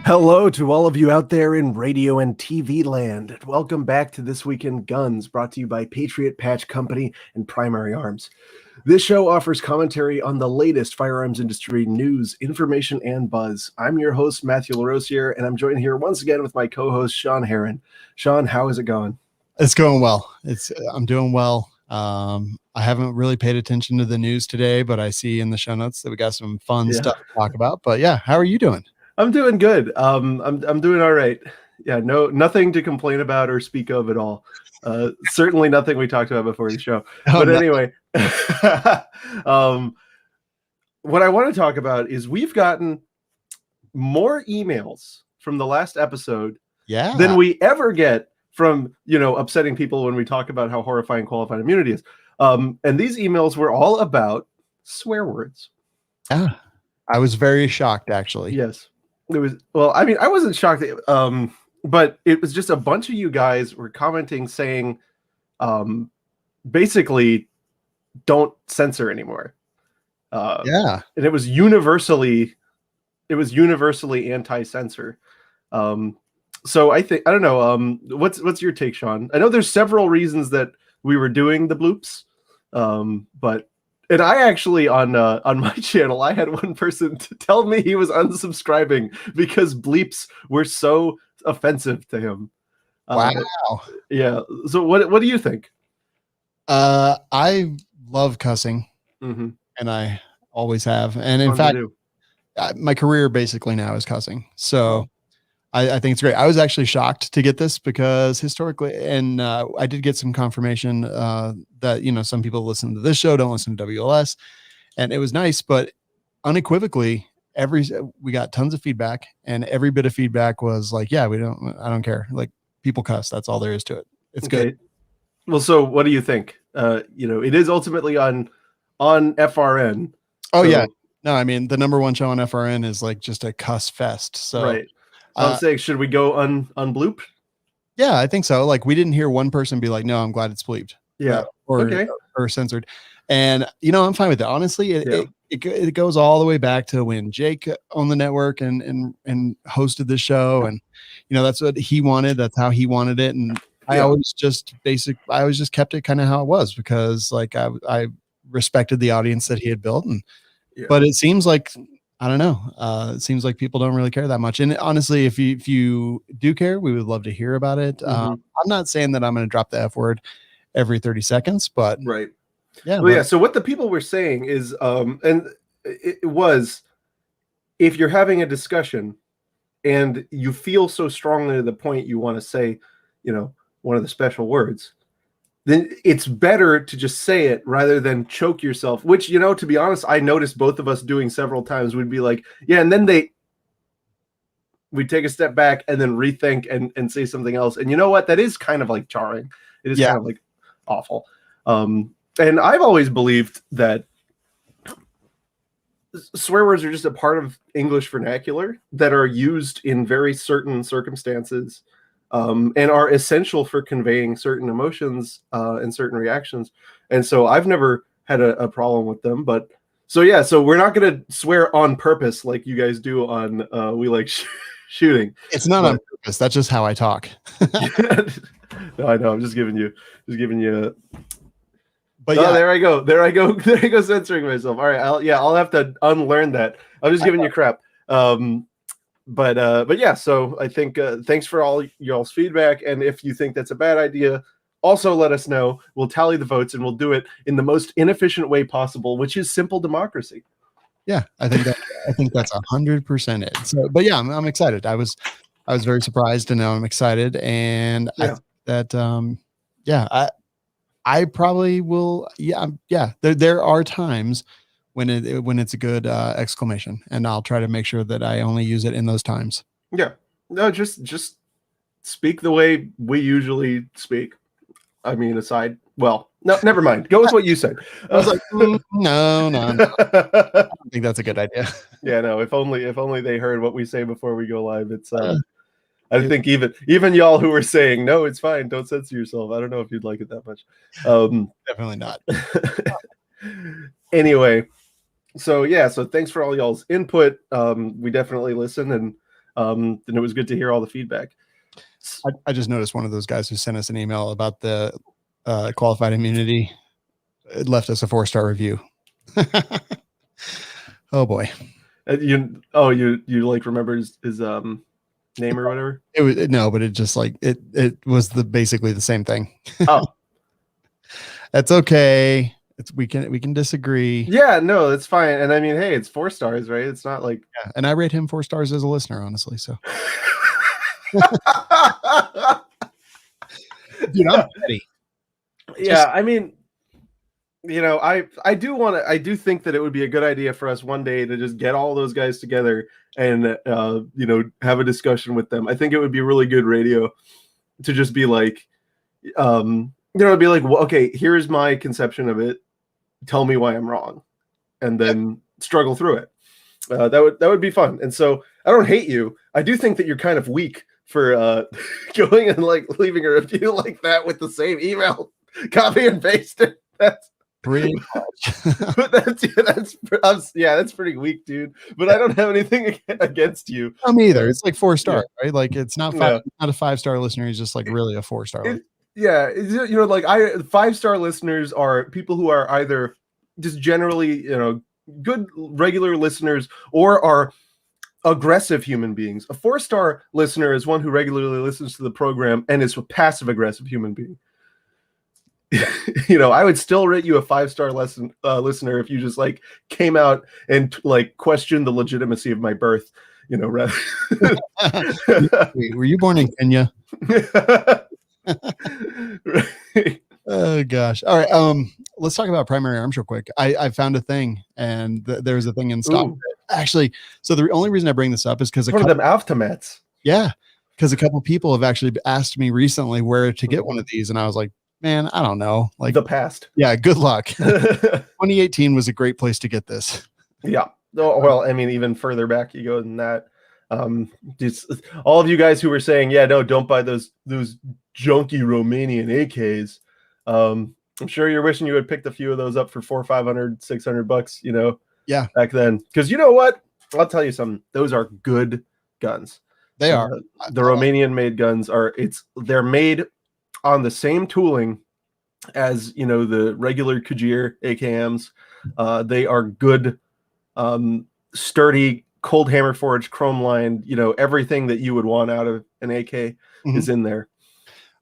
Hello to all of you out there in radio and TV land. Welcome back to This Week in Guns, brought to you by Patriot Patch Company and Primary Arms. This show offers commentary on the latest firearms industry news, information, and buzz. I'm your host, Matthew Larosiere, and I'm joined here once again with my co-host, Shawn Herrin. Shawn, how is it going? It's going well. I'm doing well. I haven't really paid attention to the news today, but I see in the show notes that we got some fun stuff to talk about. But yeah, how are you doing? I'm doing good. I'm doing all right. Yeah, nothing to complain about or speak of at all. Certainly nothing we talked about before the show. But anyway, what I want to talk about is we've gotten more emails from the last episode than we ever get from, upsetting people when we talk about how horrifying qualified immunity is. And these emails were all about swear words. Yeah, I was very shocked, actually. Yes. It was, well, I mean, I wasn't shocked, but it was just a bunch of you guys were commenting saying, basically, don't censor anymore. And it was universally anti-censor. So I don't know. What's your take, Shawn? I know there's several reasons that we were doing the bloops, but. And I actually, on my channel, I had one person to tell me he was unsubscribing because bleeps were so offensive to him. Wow. Yeah. So what do you think? I love cussing, and I always have. And in fact, my career basically now is cussing. So I think it's great. I was actually shocked to get this because historically, and I did get some confirmation that, some people listen to this show, don't listen to WLS. And it was nice, but unequivocally, we got tons of feedback, and every bit of feedback was like, yeah, I don't care. Like, people cuss. That's all there is to it. It's good. Well, so what do you think? It is ultimately on FRN. Oh, yeah. No, I mean, the number one show on FRN is like just a cuss fest. So right. I'm saying, should we go unbloop? Yeah, I think so. Like, we didn't hear one person be like, no, I'm glad it's bleeped. Yeah. Or censored. And, I'm fine with it. Honestly, it goes all the way back to when Jake owned the network and hosted the show. And, that's what he wanted. That's how he wanted it. And I always just kept it kind of how it was because, like, I respected the audience that he had built. But it seems like, I don't know. It seems like people don't really care that much. And honestly, if you do care, we would love to hear about it. I'm not saying that I'm going to drop the F word every 30 seconds, but right. Yeah. Well, so what the people were saying is, and it was, if you're having a discussion and you feel so strongly to the point you want to say, one of the special words, then it's better to just say it rather than choke yourself, which, to be honest, I noticed both of us doing several times. We'd be like, yeah, and then we'd take a step back and then rethink and say something else. And you know what? That is kind of like jarring. It is kind of like awful. And I've always believed that swear words are just a part of English vernacular that are used in very certain circumstances. And are essential for conveying certain emotions and certain reactions. And so I've never had a problem with them. But so we're not going to swear on purpose like you guys do on We Like Shooting. It's not on purpose. That's just how I talk. No, I know. I'm just giving you. But there I go censoring myself. All right. I'll have to unlearn that. I'm just giving you crap. But yeah, so I think thanks for all y'all's feedback. And if you think that's a bad idea, also let us know. We'll tally the votes and we'll do it in the most inefficient way possible, which is simple democracy. Yeah, I think that's 100% it. So, but yeah, I'm excited. I was very surprised, and now I'm excited. And I probably will. Yeah. There are times when it's a good exclamation, and I'll try to make sure that I only use it in those times. Yeah. No, just speak the way we usually speak. I mean, well, no, never mind. Go with what you said. I was like, no. I don't think that's a good idea. Yeah, no, if only they heard what we say before we go live. It's I think even y'all who were saying, no, it's fine, don't censor yourself. I don't know if you'd like it that much. Definitely not. Anyway, so thanks for all y'all's input. We definitely listen, and And it was good to hear all the feedback. I just noticed one of those guys who sent us an email about the qualified immunity. It left us a 4-star review. Oh boy. You like remember his name or whatever? It was no, but it just like it was basically the same thing. Oh, that's okay. We can disagree. Yeah, no, that's fine. And I mean, hey, it's 4 stars, right? It's not like and I rate him 4 stars as a listener, honestly. So dude, I'm ready. Yeah, I mean, I do think that it would be a good idea for us one day to just get all those guys together and have a discussion with them. I think it would be really good radio to just be like, it'd be like, well, okay, here's my conception of it. Tell me why I'm wrong, and then struggle through it. That would be fun. And so I don't hate you. I do think that you're kind of weak for going and like leaving a review like that with the same email, copy and paste it. That's pretty much. That's pretty weak, dude. But I don't have anything against you. Me either. It's like 4 stars, right? Like it's not not a 5-star listener. He's just like really a 4-star. Yeah, like 5-star listeners are people who are either just generally, good regular listeners or are aggressive human beings. A 4-star listener is one who regularly listens to the program and is a passive aggressive human being. I would still rate you a 5-star listener if you just like came out and like questioned the legitimacy of my birth. Rather. Wait, were you born in Kenya? Right. Oh gosh. All right. Let's talk about primary arms real quick. I found a thing, and there's a thing in stock. Actually, so the only reason I bring this up is because one of them Aftamets. Yeah, because a couple people have actually asked me recently where to get one of these, and I was like, man, I don't know. Like the past. Yeah, good luck. 2018 was a great place to get this. Yeah. Oh, well, I mean, even further back you go than that. Just all of you guys who were saying, yeah, no, don't buy those junky Romanian AKs. I'm sure you're wishing you had picked a few of those up for $400, $500, $600, yeah, back then. Because you know what? I'll tell you something. Those are good guns. They are. The Romanian made guns they're made on the same tooling as, the regular Kajir AKMs. They are good, sturdy, cold hammer forged, chrome lined, everything that you would want out of an AK is in there.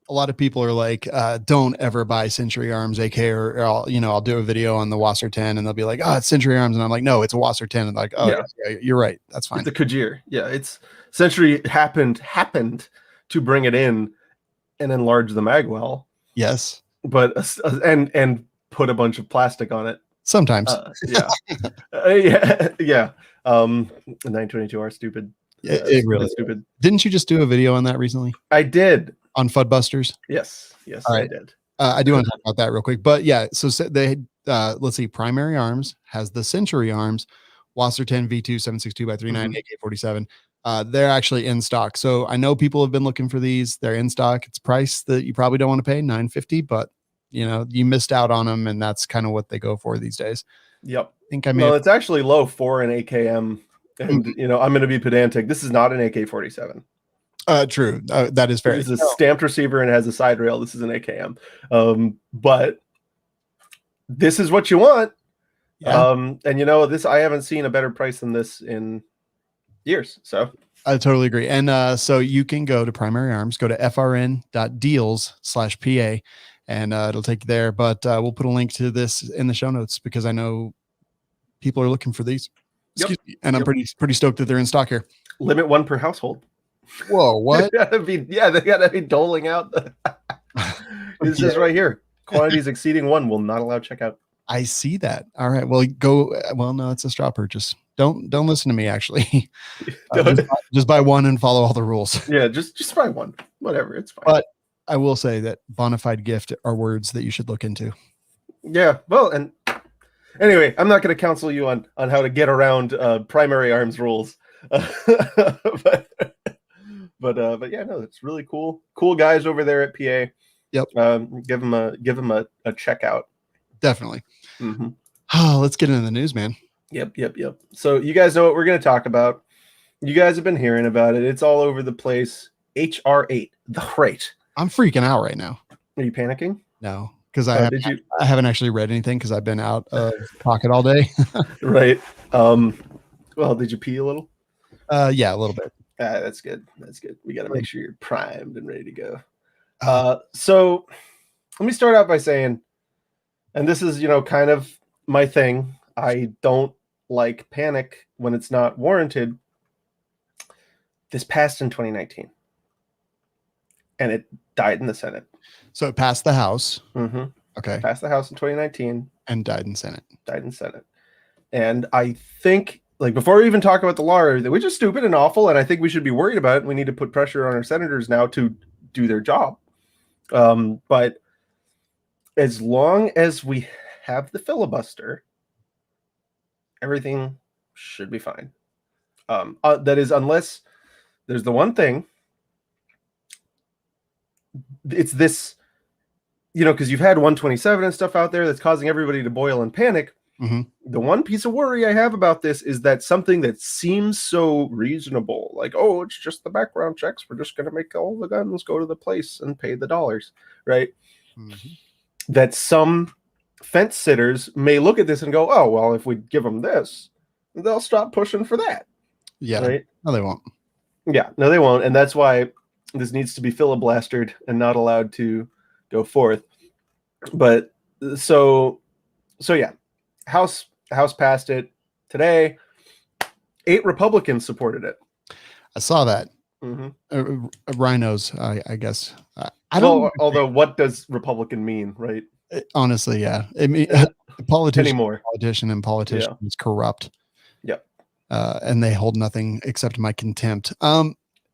A lot of people are like, don't ever buy Century Arms AK or I'll do a video on the Wasser 10 and they'll be like, oh, it's Century Arms. And I'm like, no, it's a Wasser 10. And like, oh, yeah, you're right. That's fine. It's a Kajir. Yeah. It's Century happened to bring it in and enlarge the magwell. Yes. But, and put a bunch of plastic on it. Sometimes. Yeah. 922 are stupid. It really stupid. Didn't you just do a video on that recently? I did. On Fudbusters? Yes, all right. I did. I do want to talk about that real quick. But yeah, so they let's see, Primary Arms has the Century Arms, Wasser 10 V2 762 by 39 AK-47. They're actually in stock. So I know people have been looking for these. They're in stock. It's a price that you probably don't want to pay, $950, but you missed out on them, and that's kind of what they go for these days. Yep. I think it's actually low for an AKM. And I'm going to be pedantic. This is not an AK-47. True. That is fair. It's a stamped receiver and it has a side rail. This is an AKM. But this is what you want. Yeah. And I haven't seen a better price than this in years. So I totally agree. And so you can go to Primary Arms, go to frn.deals/PA, and it'll take you there. But we'll put a link to this in the show notes because I know people are looking for these. Excuse me. And I'm pretty stoked that they're in stock here. Limit 1 per household. Whoa, what? They gotta be doling out. It says right here, quantities exceeding 1 will not allow checkout. I see that. All right. Well, no, it's a straw purchase. Don't listen to me. Actually, just buy 1 and follow all the rules. Yeah, just buy 1. Whatever, it's fine. But I will say that bona fide gift are words that you should look into. Yeah. Well, and anyway, I'm not going to counsel you on how to get around Primary Arms rules. But yeah, no, it's really cool. Cool guys over there at PA. Yep. Give them a check out. Definitely. Oh, let's get into the news, man. Yep. So you guys know what we're going to talk about. You guys have been hearing about it. It's all over the place. HR8, the rate. I'm freaking out right now. Are you panicking? No, because I haven't actually read anything because I've been out of pocket all day. Right. Well, did you pee a little? Yeah, a little bit. That's good. That's good. We got to make sure you're primed and ready to go. So let me start out by saying, and this is, kind of my thing. I don't like panic when it's not warranted. This passed in 2019 and it died in the Senate. So it passed the House. Mm-hmm. Okay. Passed the House in 2019 and died in Senate. And I think, like, before we even talk about the law, which is stupid and awful, and I think we should be worried about it. We need to put pressure on our senators now to do their job. But as long as we have the filibuster, everything should be fine. That is, unless there's the one thing. It's this, because you've had 127 and stuff out there that's causing everybody to boil and panic. Mm-hmm. The one piece of worry I have about this is that something that seems so reasonable, like, oh, it's just the background checks. We're just going to make all the guns go to the place and pay the dollars, right? Mm-hmm. That some fence sitters may look at this and go, oh, well, if we give them this, they'll stop pushing for that. Yeah. Right? No, they won't. Yeah, no, they won't. And that's why this needs to be filibustered and not allowed to go forth. But so yeah, House passed it today. 8 Republicans supported it. I saw that. Mm-hmm. Rhinos, I guess. I don't. Well, although, what does Republican mean, right? Honestly, yeah. I mean, politician is corrupt. Yep. And they hold nothing except my contempt.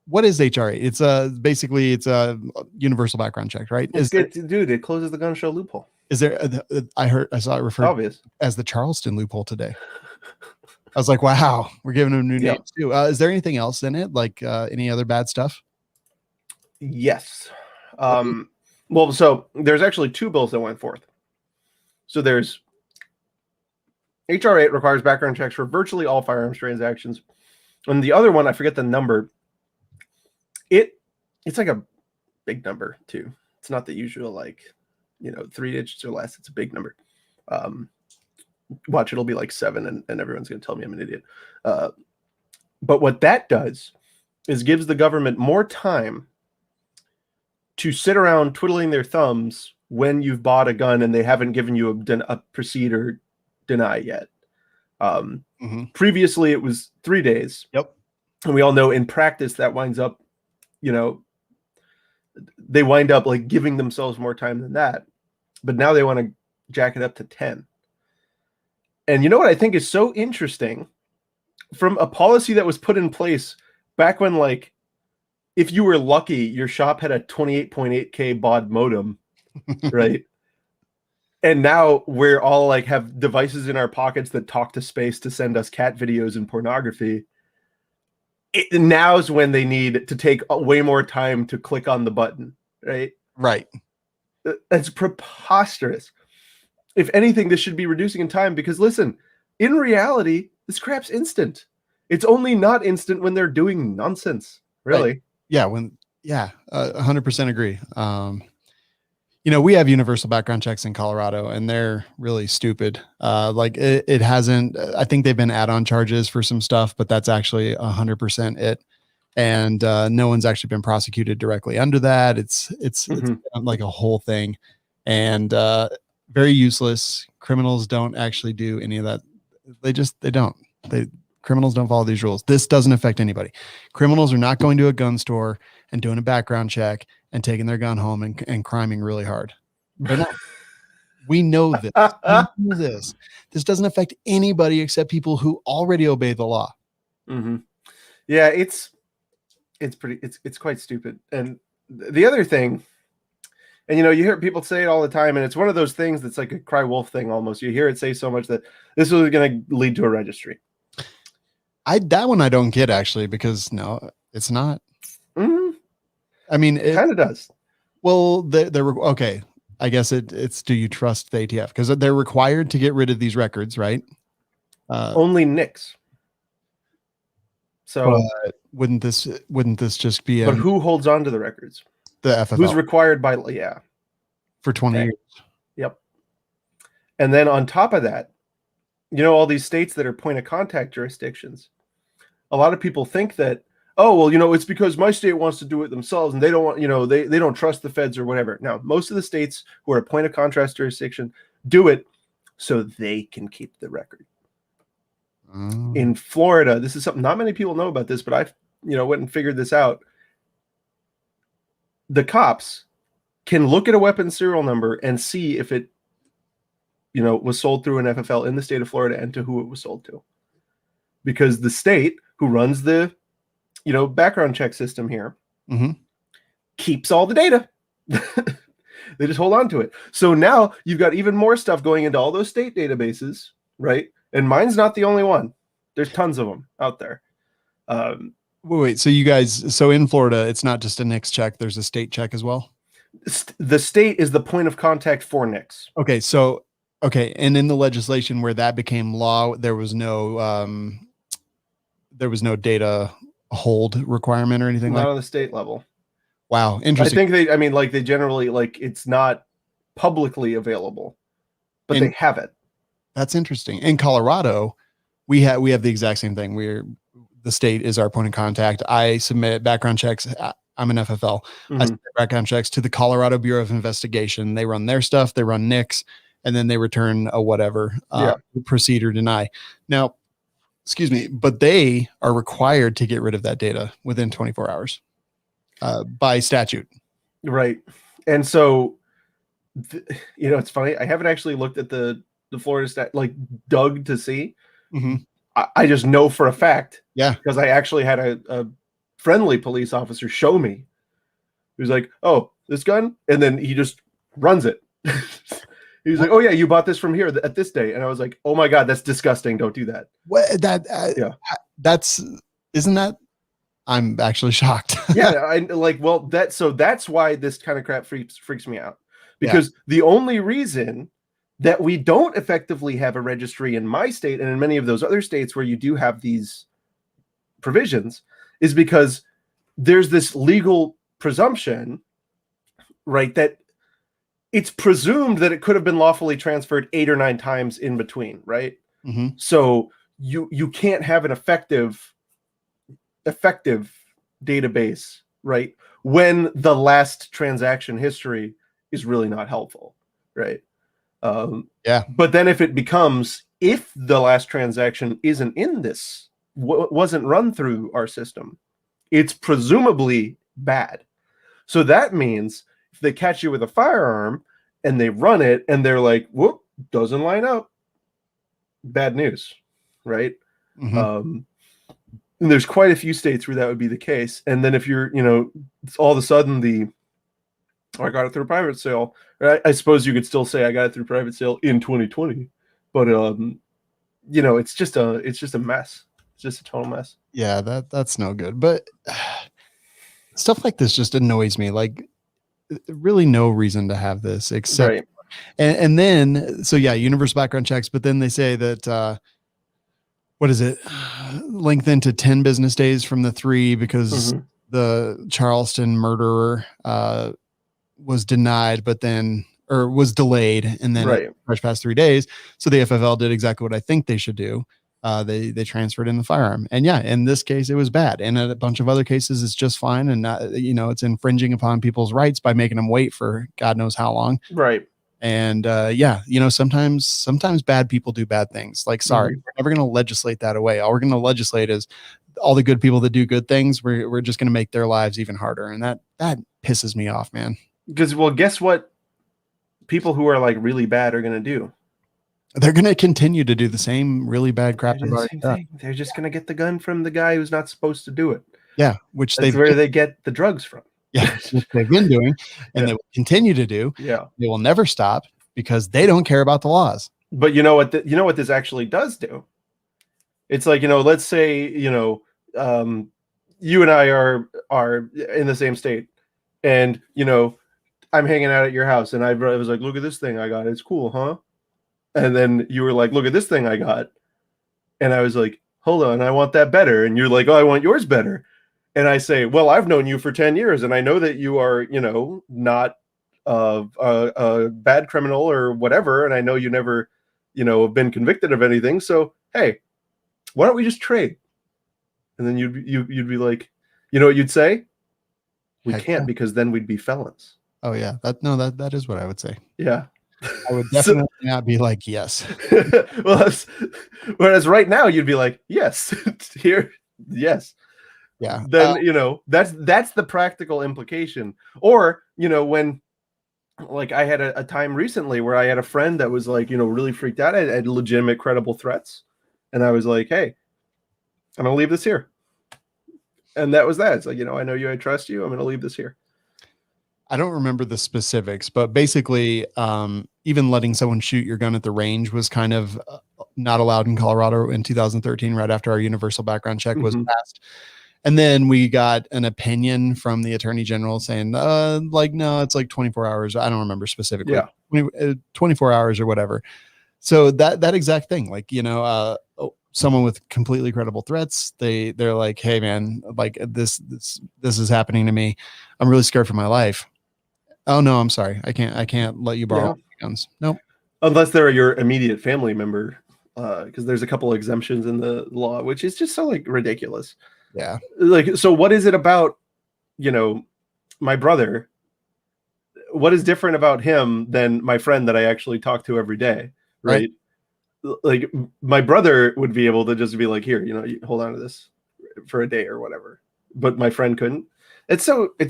What is HR8? It's basically it's a universal background check, right? Dude, it closes the gun show loophole. Is there? I saw it referred as the Charleston loophole today. I was like, wow, we're giving them new names too. Is there anything else in it, like any other bad stuff? Yes. Well, so there's actually 2 bills that went forth. So there's HR8 requires background checks for virtually all firearms transactions, and the other one, I forget the number. It's like a big number too. It's not the usual 3 digits or less. It's a big number. Watch, it'll be like 7, and everyone's going to tell me I'm an idiot. But what that does is gives the government more time to sit around twiddling their thumbs when you've bought a gun and they haven't given you a proceed or deny yet. Previously, it was 3 days. Yep. And we all know in practice that winds up, they wind up like giving themselves more time than that. But now they want to jack it up to 10. And you know what I think is so interesting? From a policy that was put in place back when, like, if you were lucky, your shop had a 28.8K baud modem, right? And now we're all like have devices in our pockets that talk to space to send us cat videos and pornography. Now's when they need to take way more time to click on the button, right? Right. That's preposterous. If anything, this should be reducing in time because, listen, in reality, this crap's instant. It's only not instant when they're doing nonsense, really. Right. Yeah, 100% agree. We have universal background checks in Colorado, and they're really stupid. It hasn't. I think they've been add-on charges for some stuff, but that's actually 100% it. And no one's actually been prosecuted directly under that. It's like a whole thing, and very useless. Criminals don't actually do any of that. They don't. Criminals don't follow these rules. This doesn't affect anybody. Criminals are not going to a gun store and doing a background check and taking their gun home and criming really hard. They're not. We know this. This doesn't affect anybody except people who already obey the law. Mm-hmm. Yeah, it's quite stupid. And the other thing, and you hear people say it all the time, and it's one of those things that's like a cry wolf thing almost. You hear it say so much that this was going to lead to a registry. That one I don't get actually, because no, it's not. Mm-hmm. I mean, it kind of does. Well, they're okay. I guess it's do you trust the ATF? Because they're required to get rid of these records, right? Only NICS. So, but wouldn't this just be but who holds on to the records? the FFL Who's required by? Yeah. for 20 Okay. years? Yep. And then on top of that, all these states that are point of contact jurisdictions, a lot of people think that, oh, well, it's because my state wants to do it themselves and they don't want, they don't trust the feds or whatever. Now, most of the states who are a point of contrast jurisdiction do it so they can keep the record. In Florida, this is something not many people know about this, but I went and figured this out. The cops can look at a weapon serial number and see if it was sold through an FFL in the state of Florida and to who it was sold to, because the state who runs the background check system here keeps all the data. They just hold on to it. So now you've got even more stuff going into all those state databases, right? And mine's not the only one. There's tons of them out there. Wait, so you guys, so in Florida, it's not just a NICS check, there's a state check as well? The state is the point of contact for NICS. Okay, and in the legislation where that became law, there was no data hold requirement or anything not on the state level. Wow, interesting. I think they generally, it's not publicly available, but they have it. That's interesting. In Colorado, we have the exact same thing. The state is our point of contact. I submit background checks. I'm an FFL. I submit background checks to the Colorado Bureau of Investigation. They run their stuff. They run NICS, and then they return a whatever, proceed or deny. Now, excuse me, but they are required to get rid of that data within 24 hours by statute. Right. And so, it's funny. I haven't actually looked at the Florida stat, dug to see. I just know for a fact. Yeah. Because I actually had a friendly police officer show me. He was like, oh, this gun? And then he just runs it. He was like, oh, yeah, you bought this from here at this day. And I was like, oh, my God, that's disgusting. Don't do that. What isn't that? I'm actually shocked. Yeah. That's why this kind of crap freaks me out. Because the only reason that we don't effectively have a registry in my state and in many of those other states where you do have these provisions is because there's this legal presumption, right, that it's presumed that it could have been lawfully transferred 8 or 9 times in between, right? So you can't have an effective database, right, when the last transaction history is really not helpful, right? But then if the last transaction isn't in this, wasn't run through our system, it's presumably bad. So that means if they catch you with a firearm and they run it and they're like, whoop, doesn't line up, bad news, right? And there's quite a few states where that would be the case. And then if you're, all of a sudden I got it through a private sale. I suppose you could still say I got it through private sale in 2020, but it's just a mess. It's just a total mess. Yeah, that's no good. But stuff like this just annoys me. Really no reason to have this except, right. And then, so yeah, universal background checks, but then they say that, what is it? Lengthen to 10 business days from the 3 because the Charleston murderer, was denied, was delayed, and then fresh past 3 days. So the FFL did exactly what I think they should do. They transferred in the firearm, and in this case it was bad. And in a bunch of other cases, it's just fine, and not, it's infringing upon people's rights by making them wait for God knows how long. Right. And sometimes bad people do bad things. Sorry, we're never going to legislate that away. All we're going to legislate is all the good people that do good things. We're just going to make their lives even harder, and that pisses me off, man. Because, well, guess what people who are really bad are going to do? They're going to continue to do the same really bad crap. They're just going to get the gun from the guy who's not supposed to do it. Yeah. That's where they get the drugs from. Yeah. Which they've been doing and they will continue to do. Yeah. They will never stop because they don't care about the laws. But you know what this actually does do? It's let's say, you and I are in the same state and, I'm hanging out at your house and I was like, look at this thing I got. It's cool, huh? And then you were like, look at this thing I got. And I was like, hold on, I want that better. And you're like, oh, I want yours better. And I say, well, I've known you for 10 years and I know that you are, not a bad criminal or whatever. And I know you never, have been convicted of anything. So, hey, why don't we just trade? And then you'd be like, you know what you'd say? We can't, because then we'd be felons. Oh yeah. That is what I would say. Yeah. I would definitely not be like, yes. Well, whereas right now you'd be like, yes, here, yes. Yeah. Then, that's the practical implication. Or, when, like, I had a time recently where I had a friend that was like, really freaked out at legitimate, credible threats. And I was like, hey, I'm going to leave this here. And that was that. It's like, I know you, I trust you. I'm going to leave this here. I don't remember the specifics, but basically, even letting someone shoot your gun at the range was kind of not allowed in Colorado in 2013, right after our universal background check was passed. And then we got an opinion from the attorney general saying, no, it's like 24 hours. I don't remember specifically. Yeah. 24 hours or whatever. So that exact thing, like, someone with completely credible threats, they're like, hey man, like this is happening to me. I'm really scared for my life. Oh no, I'm sorry. I can't let you borrow guns. Nope. Unless they're your immediate family member. Because there's a couple of exemptions in the law, which is just so like ridiculous. Yeah. Like, so what is it about, my brother? What is different about him than my friend that I actually talk to every day? Right. Like, my brother would be able to just be like, here, you hold on to this for a day or whatever. But my friend couldn't. It's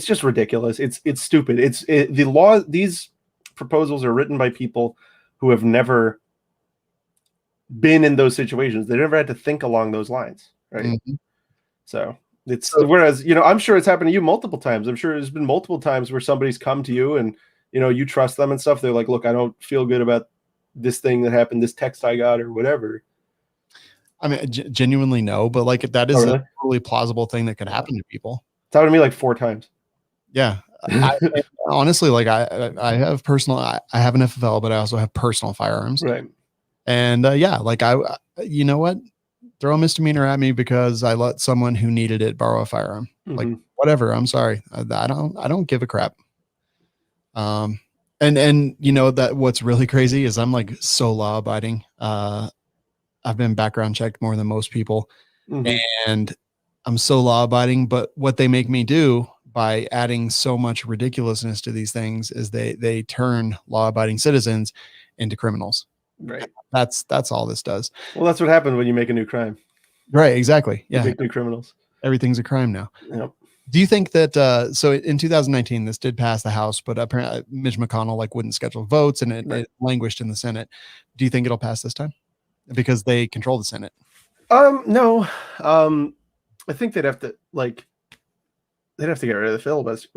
just ridiculous. It's stupid. The law. These proposals are written by people who have never been in those situations. They never had to think along those lines. Right. Mm-hmm. So whereas, I'm sure it's happened to you multiple times. I'm sure there's been multiple times where somebody's come to you and, you trust them and stuff. They're like, look, I don't feel good about this thing that happened, this text I got or whatever. I mean, genuinely no, but like that is a totally plausible thing that could happen to people. It's happened to me like 4 times. Yeah. Honestly, like I have I have an FFL, but I also have personal firearms. Right. And like you know what? Throw a misdemeanor at me because I let someone who needed it borrow a firearm. Mm-hmm. Like whatever. I'm sorry. I don't give a crap. And that what's really crazy is I'm like so law abiding. I've been background checked more than most people, and I'm so law abiding. But what they make me do by adding so much ridiculousness to these things is they turn law abiding citizens into criminals. Right. That's all this does. Well, that's what happened when you make a new crime. Right. Exactly. Yeah. You make new criminals. Everything's a crime now. Yep. Do you think that, so in 2019, this did pass the House, but apparently Mitch McConnell wouldn't schedule votes and it languished in the Senate. Do you think it'll pass this time? Because they control the Senate. No. I think they'd have to get rid of the filibuster.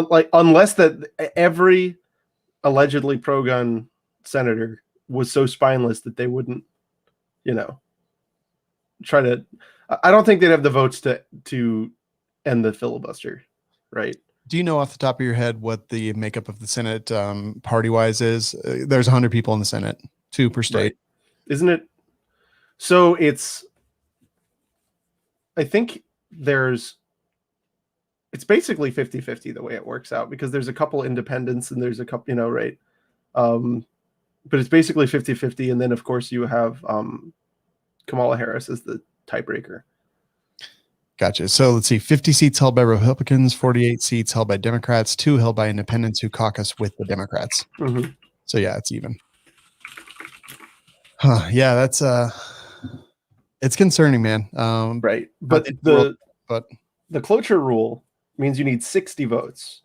Like, unless that every allegedly pro-gun senator was so spineless that they wouldn't, try to. I don't think they'd have the votes to end the filibuster, right? Do you know off the top of your head what the makeup of the Senate party-wise is? There's 100 people in the Senate, 2 per state. Right. Isn't it? So I think it's basically 50-50 the way it works out, because there's a couple independents and there's a couple, right? But it's basically 50-50. And then, of course, you have Kamala Harris as the tiebreaker. Gotcha. So let's see, 50 seats held by Republicans, 48 seats held by Democrats, 2 held by independents who caucus with the Democrats. Mm-hmm. So yeah, it's even. Huh, yeah, that's it's concerning, man. Right. But the cloture rule means you need 60 votes.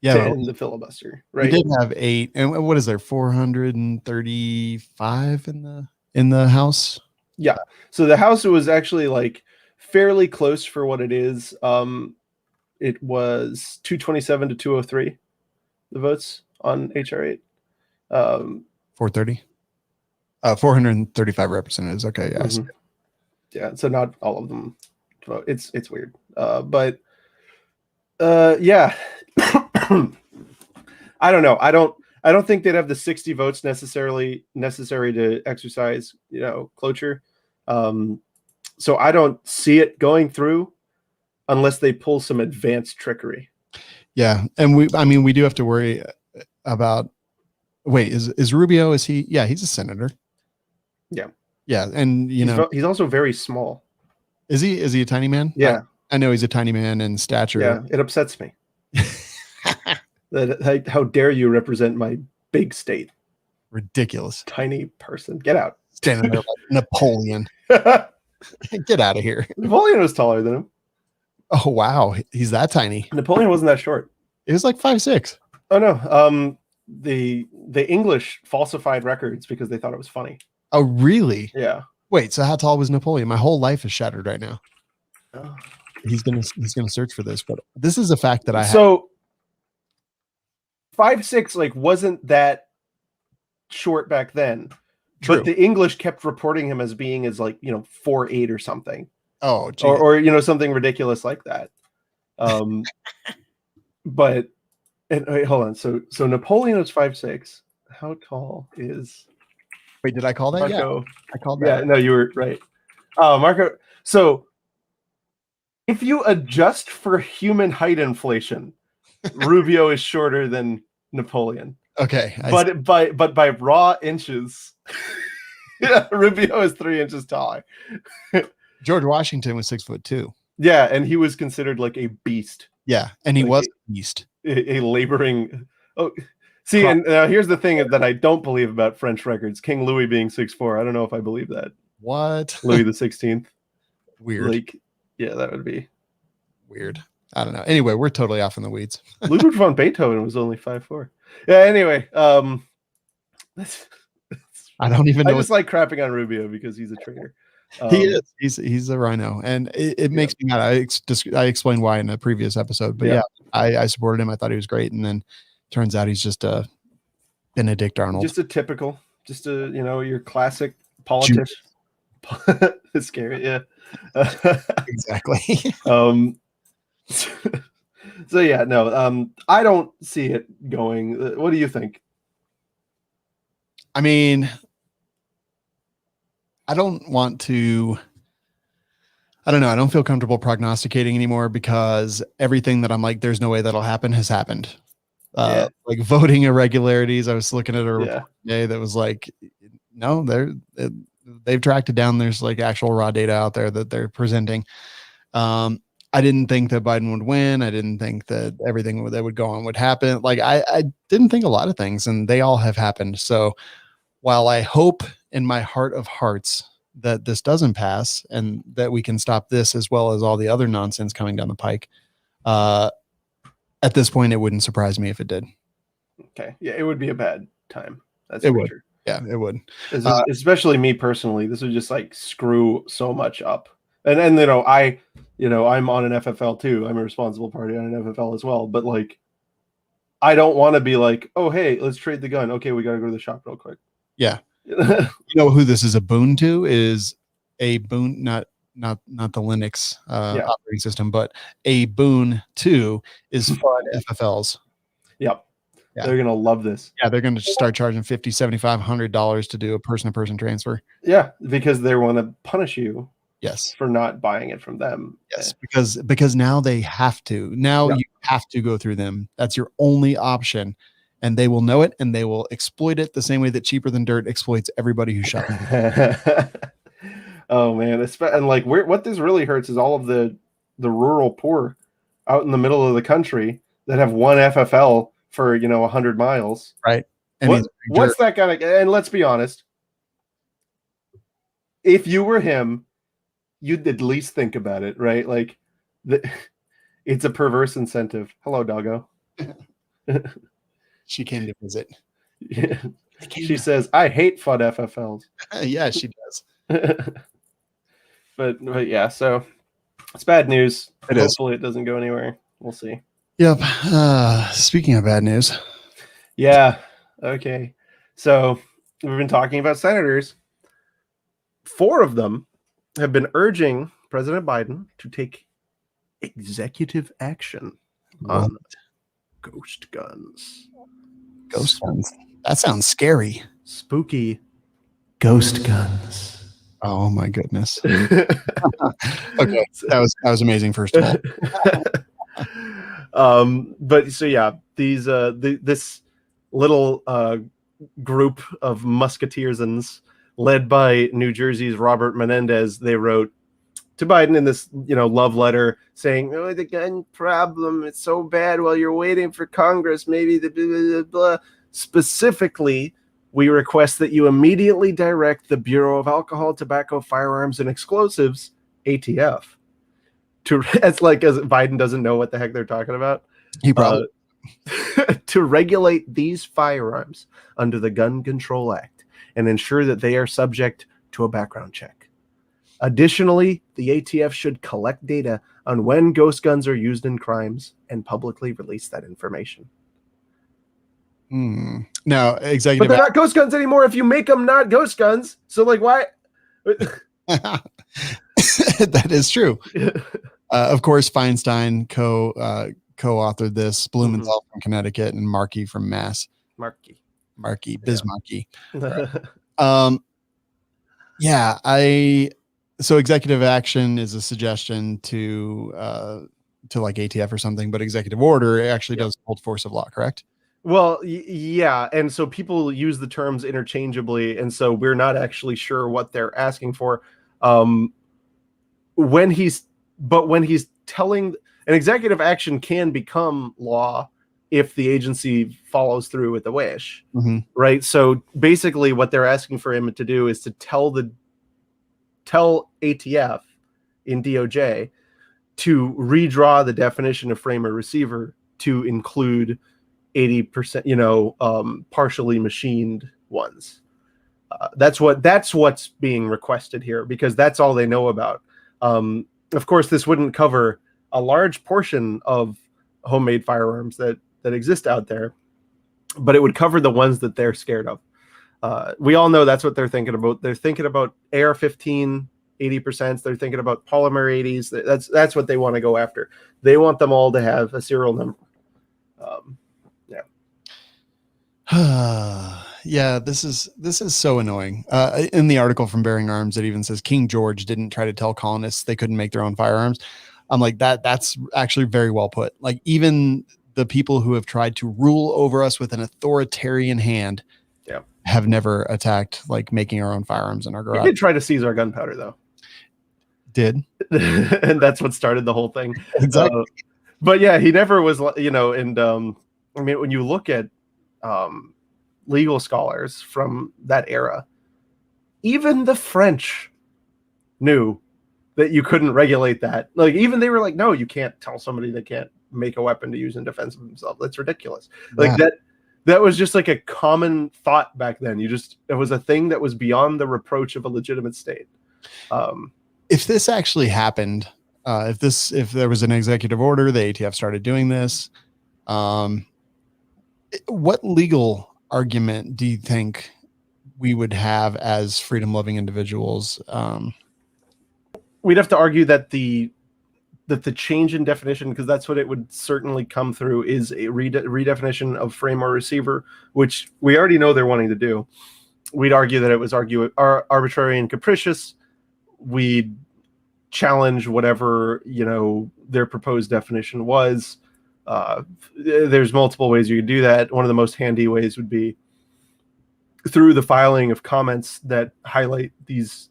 Yeah, to end the filibuster. Right. We did have 8, and what is there? 435 in the House. Yeah. So the House was actually like fairly close for what it is. It was 227 to 203, the votes on HR 8. 430. 435 representatives. Okay. Yes. Mm-hmm. Yeah. So not all of them vote. It's weird. But yeah. I don't know. I don't think they'd have the 60 votes necessary to exercise, cloture. So I don't see it going through unless they pull some advanced trickery. Yeah. And we do have to worry about, wait, is Rubio, is he? Yeah, he's a senator. Yeah. Yeah. And he's also very small. Is he a tiny man? Yeah. I know he's a tiny man in stature. Yeah. It upsets me. How dare you represent my big state? Ridiculous. Tiny person. Get out. Standing there like Napoleon. Get out of here. Napoleon was taller than him. Oh, wow. He's that tiny. Napoleon wasn't that short. It was like 5'6". Oh, no. The English falsified records because they thought it was funny. Oh, really? Yeah. Wait, so how tall was Napoleon? My whole life is shattered right now. Oh. He's gonna search for this, but this is a fact that I have. So 5'6" like wasn't that short back then. True. But the English kept reporting him as being as like 4'8" or something. Oh, geez. or something ridiculous like that. But wait, hold on. So Napoleon was 5'6". How tall is? Wait, did I call that? Marco? Yeah, I called that. Yeah, no, you were right. Marco. So if you adjust for human height inflation, Rubio is shorter than Napoleon. Okay, but by raw inches, Rubio is 3 inches taller. George Washington was 6'2". Yeah, and he was considered like a beast. Yeah, and he was a beast. A laboring. Oh, see, and here's the thing that I don't believe about French records. King Louis being 6'4". I don't know if I believe that. What? Louis the 16th. Weird. Like, yeah, that would be weird. I don't know. Anyway, we're totally off in the weeds. Ludwig von Beethoven was only 5'4". Yeah. Anyway, I don't even know. I just like crapping on Rubio because he's a traitor. He is. He's a rhino, and it makes me mad. I explained why in a previous episode, but yeah, I supported him. I thought he was great, and then turns out he's just a Benedict Arnold, just a typical, your classic politician. It's scary, yeah. Exactly. So yeah, no, I don't see it going. What do you think? I mean, I don't want to. I don't know. I don't feel comfortable prognosticating anymore because everything that I'm like, there's no way that'll happen has happened. Like voting irregularities. I was looking at a report today that was like, no, they've tracked it down. There's like actual raw data out there that they're presenting. I didn't think that Biden would win. I didn't think that everything that would go on would happen. Like I didn't think a lot of things, and they all have happened. So while I hope in my heart of hearts that this doesn't pass and that we can stop this as well as all the other nonsense coming down the pike, at this point, it wouldn't surprise me if it did. Okay. Yeah, it would be a bad time. That's it would. Sure. Yeah, it would. Especially me personally, this would just like screw so much up. And I'm on an FFL too. I'm a responsible party on an FFL as well. But like, I don't want to be like, oh, hey, let's trade the gun. Okay, we got to go to the shop real quick. Yeah. You know who this is a boon to is a boon, not the Linux operating system, but a boon to is FUD FFLs. Yep. Yeah. They're going to love this. Yeah. They're going to start charging $50, $75, $100 to do a person-to-person transfer. Yeah. Because they want to punish you. Yes. For not buying it from them. Yes. Because now they have to. Now you have to go through them. That's your only option. And they will know it and they will exploit it the same way that Cheaper Than Dirt exploits everybody who's shopping. Oh man. And like what this really hurts is all of the rural poor out in the middle of the country that have one FFL for 100 miles. Right. And what's that kind of, and let's be honest, if you were him, you'd at least think about it, right? Like it's a perverse incentive. Hello, doggo. She came to visit. Yeah. She says, I hate FUD FFLs. Yeah, she does. But yeah, so it's bad news. Hopefully it doesn't go anywhere. We'll see. Yep. Speaking of bad news. Yeah. Okay. So we've been talking about senators. 4 of them have been urging President Biden to take executive action on ghost guns. Ghost guns. That sounds scary. Spooky ghost guns. Oh my goodness. Okay, that was amazing. First of all, but so yeah, these this little group of musketeersons led by New Jersey's Robert Menendez, they wrote to Biden in this, love letter saying, "Oh, the gun problem, it's so bad while you're waiting for Congress, maybe the blah, blah, blah. Specifically, we request that you immediately direct the Bureau of Alcohol, Tobacco, Firearms, and Explosives, ATF, to," as Biden doesn't know what the heck they're talking about. He probably to regulate these firearms under the Gun Control Act and ensure that they are subject to a background check. Additionally, the ATF should collect data on when ghost guns are used in crimes and publicly release that information. Now, but they're not ghost guns anymore if you make them not ghost guns. So, why? That is true. Of course, Feinstein co-authored this, Blumenthal from Connecticut, and Markey from Mass. Markey, Bismarcky. Yeah. So executive action is a suggestion to ATF or something, but executive order actually does hold force of law, correct? Well, yeah, and so people use the terms interchangeably, and so we're not actually sure what they're asking for. When he's telling, an executive action can become law if the agency follows through with the wish, right? So basically, what they're asking for him to do is to tell ATF in DOJ to redraw the definition of frame or receiver to include 80%, partially machined ones. That's what's being requested here, because that's all they know about. Of course, this wouldn't cover a large portion of homemade firearms that exist out there, but it would cover the ones that they're scared of. We all know that's what they're thinking about. They're thinking about AR-15 80%. They're thinking about polymer 80s. That's what they want to go after. They want them all to have a serial number. Yeah, this is so annoying. In the article from Bearing Arms, it even says King George didn't try to tell colonists they couldn't make their own firearms. I'm like, that's actually very well put. Like, even the people who have tried to rule over us with an authoritarian hand have never attacked making our own firearms in our garage. He did try to seize our gunpowder, though. Did. And that's what started the whole thing. Exactly. But yeah, he never was, and I mean, when you look at legal scholars from that era, even the French knew that you couldn't regulate that. Even they were like, no, you can't tell somebody they can't make a weapon to use in defense of themselves. That's ridiculous. That was just a common thought back then. It was a thing that was beyond the reproach of a legitimate state. If this actually happened, if there was an executive order, the ATF started doing this, what legal argument do you think we would have as freedom-loving individuals? We'd have to argue that the change in definition, because that's what it would certainly come through, is a redefinition of frame or receiver, which we already know they're wanting to do. We'd argue that it was arbitrary and capricious. We'd challenge whatever their proposed definition was. There's multiple ways you could do that. One of the most handy ways would be through the filing of comments that highlight these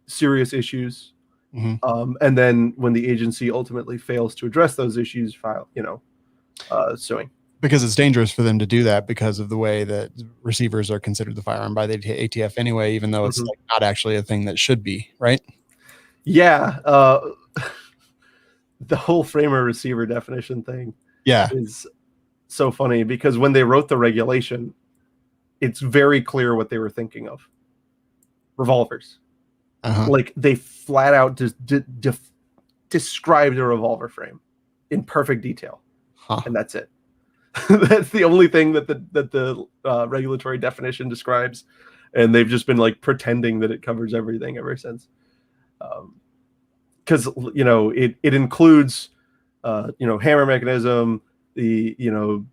serious issues. And then when the agency ultimately fails to address those issues, suing. Because it's dangerous for them to do that because of the way that receivers are considered the firearm by the ATF anyway, even though it's not actually a thing that should be, right? Yeah. The whole framer receiver definition thing is so funny, because when they wrote the regulation, it's very clear what they were thinking of. Revolvers. They flat out described a revolver frame in perfect detail, and that's it. That's the only thing that the regulatory definition describes, and they've just been pretending that it covers everything ever since. Because it includes hammer mechanism, the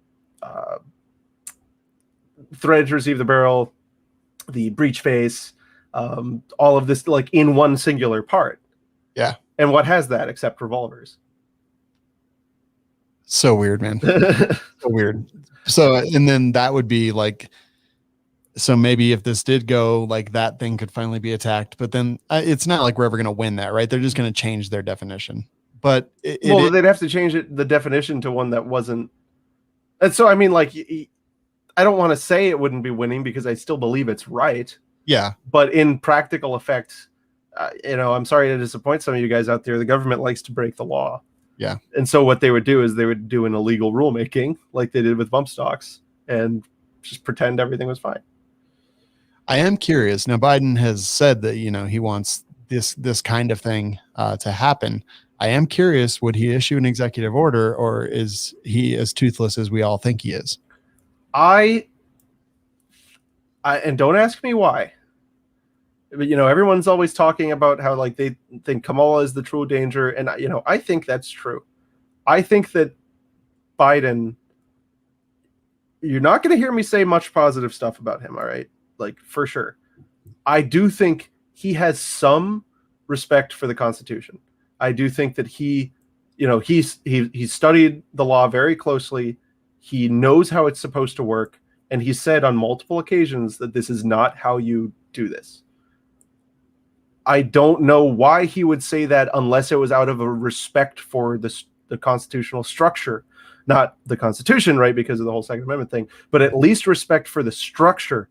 thread to receive the barrel, the breech face, all of this like in one singular part. Yeah. And what has that except revolvers? So weird, man. So weird. So, and then that would be like, so maybe if this did go, like that thing could finally be attacked, but then it's not like we're ever going to win that, right? They're just going to change their definition. But they'd have to change the definition to one that wasn't. And so, I mean, like, I don't want to say it wouldn't be winning because I still believe it's right. Yeah. But in practical effect, I'm sorry to disappoint some of you guys out there. The government likes to break the law. Yeah. And so what they would do is they would do an illegal rulemaking like they did with bump stocks and just pretend everything was fine. I am curious. Now, Biden has said that, he wants this kind of thing to happen. I am curious, would he issue an executive order, or is he as toothless as we all think he is? And don't ask me why. But, everyone's always talking about how like they think Kamala is the true danger. And, I think that's true. I think that Biden, you're not going to hear me say much positive stuff about him. All right. Like for sure. I do think he has some respect for the Constitution. I do think that he studied the law very closely. He knows how it's supposed to work. And he said on multiple occasions that this is not how you do this. I don't know why he would say that unless it was out of a respect for the constitutional structure, not the Constitution, right? Because of the whole Second Amendment thing, but at least respect for the structure